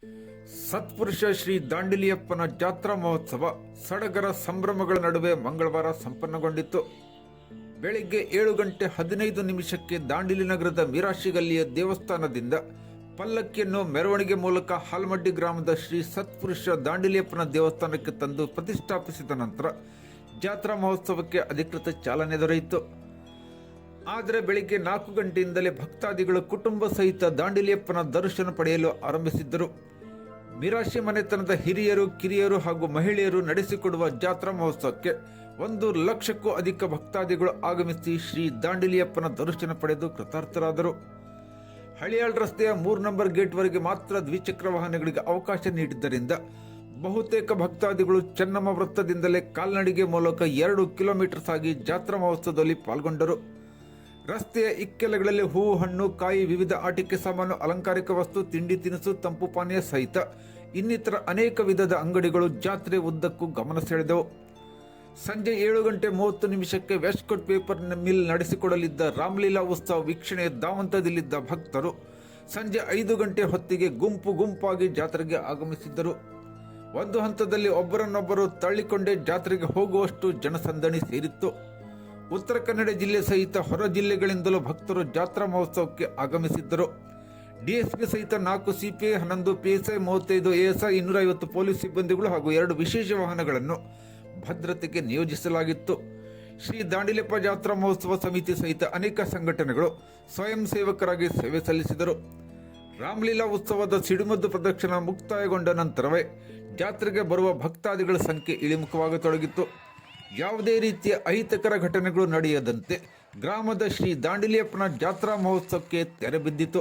ಸತ್ಪುರುಷ ಶ್ರೀ ದಾಂಡೇಲಿಯಪ್ಪನ ಜಾತ್ರಾ ಮಹೋತ್ಸವ ಸಡಗರ ಸಂಭ್ರಮಗಳ ನಡುವೆ ಮಂಗಳವಾರ ಸಂಪನ್ನಗೊಂಡಿತು. ಬೆಳಿಗ್ಗೆ 7:15 ದಾಂಡೇಲಿ ನಗರದ ಮೀರಾಶಿಗಲ್ಲಿಯ ದೇವಸ್ಥಾನದಿಂದ ಪಲ್ಲಕ್ಕಿಯನ್ನು ಮೆರವಣಿಗೆ ಮೂಲಕ ಹಾಲ್ಮಡ್ಡಿ ಗ್ರಾಮದ ಶ್ರೀ ಸತ್ಪುರುಷ ದಾಂಡೇಲಿಯಪ್ಪನ ದೇವಸ್ಥಾನಕ್ಕೆ ತಂದು ಪ್ರತಿಷ್ಠಾಪಿಸಿದ ನಂತರ ಜಾತ್ರಾ ಮಹೋತ್ಸವಕ್ಕೆ ಅಧಿಕೃತ ಚಾಲನೆ ದೊರೆಯಿತು. ಆದರೆ ಬೆಳಿಗ್ಗೆ 4 ಗಂಟೆಯಿಂದಲೇ ಭಕ್ತಾದಿಗಳು ಕುಟುಂಬ ಸಹಿತ ದಾಂಡೇಲಿಯಪ್ಪನ ದರ್ಶನ ಪಡೆಯಲು ಆರಂಭಿಸಿದ್ದರು. ಮೀರಾಶಿ ಮನೆತನದ ಹಿರಿಯರು, ಕಿರಿಯರು ಹಾಗೂ ಮಹಿಳೆಯರು ನಡೆಸಿಕೊಡುವ ಜಾತ್ರಾ ಮಹೋತ್ಸವಕ್ಕೆ 1 ಲಕ್ಷಕ್ಕೂ ಅಧಿಕ ಭಕ್ತಾದಿಗಳು ಆಗಮಿಸಿ ಶ್ರೀ ದಾಂಡೇಲಿಯಪ್ಪನ ದರ್ಶನ ಪಡೆದು ಕೃತಾರ್ಥರಾದರು. ಹಳಿಯಾಳ್ ರಸ್ತೆಯ 3 ನಂಬರ್ ಗೇಟ್ವರೆಗೆ ಮಾತ್ರ ದ್ವಿಚಕ್ರ ವಾಹನಗಳಿಗೆ ಅವಕಾಶ ನೀಡಿದ್ದರಿಂದ ಬಹುತೇಕ ಭಕ್ತಾದಿಗಳು ಚೆನ್ನಮ್ಮ ವೃತ್ತದಿಂದಲೇ ಕಾಲ್ನಡಿಗೆ ಮೂಲಕ 2 ಕಿಲೋಮೀಟರ್ ಸಾಗಿ ಜಾತ್ರಾ ಮಹೋತ್ಸವದಲ್ಲಿ ಪಾಲ್ಗೊಂಡರು. ರಸ್ತೆಯ ಇಕ್ಕೆಲೆಗಳಲ್ಲಿ ಹೂವು, ಹಣ್ಣು, ಕಾಯಿ, ವಿವಿಧ ಆಟಿಕೆ ಸಾಮಾನು, ಅಲಂಕಾರಿಕ ವಸ್ತು, ತಿಂಡಿ ತಿನಿಸು, ತಂಪು ಪಾನೀಯ ಸಹಿತ ಇನ್ನಿತರ ಅನೇಕ ವಿಧದ ಅಂಗಡಿಗಳು ಜಾತ್ರೆ ಉದ್ದಕ್ಕೂ ಗಮನ ಸೆಳೆದವು. ಸಂಜೆ 7:30 ವೆಸ್ಟ್ಕೋಟ್ ಪೇಪರ್ ಮಿಲ್ ನಡೆಸಿಕೊಡಲಿದ್ದ ರಾಮಲೀಲಾ ಉತ್ಸವ ವೀಕ್ಷಣೆಯ ಧಾವಂತದಲ್ಲಿದ್ದ ಭಕ್ತರು ಸಂಜೆ 5 ಗಂಟೆ ಹೊತ್ತಿಗೆ ಗುಂಪಾಗಿ ಜಾತ್ರೆಗೆ ಆಗಮಿಸಿದ್ದರು. ಒಂದು ಹಂತದಲ್ಲಿ ಒಬ್ಬರನ್ನೊಬ್ಬರು ತಳ್ಳಿಕೊಂಡೇ ಜಾತ್ರೆಗೆ ಹೋಗುವಷ್ಟು ಜನಸಂದಣಿ ಸೇರಿತ್ತು. ಉತ್ತರ ಕನ್ನಡ ಜಿಲ್ಲೆ ಸಹಿತ ಹೊರ ಜಿಲ್ಲೆಗಳಿಂದಲೂ ಭಕ್ತರು ಜಾತ್ರಾ ಮಹೋತ್ಸವಕ್ಕೆ ಆಗಮಿಸಿದ್ದರು. ಡಿಎಸ್ಪಿ ಸಹಿತ 4 ಸಿಪಿಐ, 11 ಪಿಎಸ್ಐ, 35 ಎಎಸ್ಐ, 250 ಪೊಲೀಸ್ ಸಿಬ್ಬಂದಿಗಳು ಹಾಗೂ 2 ವಿಶೇಷ ವಾಹನಗಳನ್ನು ಭದ್ರತೆಗೆ ನಿಯೋಜಿಸಲಾಗಿತ್ತು. ಶ್ರೀ ದಾಂಡೇಲಿಯಪ್ಪ ಜಾತ್ರಾ ಮಹೋತ್ಸವ ಸಮಿತಿ ಸಹಿತ ಅನೇಕ ಸಂಘಟನೆಗಳು ಸ್ವಯಂ ಸೇವಕರಾಗಿ ಸೇವೆ ಸಲ್ಲಿಸಿದರು. ರಾಮಲೀಲಾ ಉತ್ಸವದ ಸಿಡಿಮದ್ದು ಪ್ರದಕ್ಷಿಣೆ ಮುಕ್ತಾಯಗೊಂಡ ನಂತರವೇ ಜಾತ್ರೆಗೆ ಬರುವ ಭಕ್ತಾದಿಗಳ ಸಂಖ್ಯೆ ಇಳಿಮುಖವಾಗತೊಡಗಿತ್ತು. ಯಾವುದೇ ರೀತಿಯ ಅಹಿತಕರ ಘಟನೆಗಳು ನಡೆಯದಂತೆ ಗ್ರಾಮದ ಶ್ರೀ ದಾಂಡೇಲಿಯಪ್ಪನ ಜಾತ್ರಾ ಮಹೋತ್ಸವಕ್ಕೆ ತೆರೆ ಬಿದ್ದಿತು.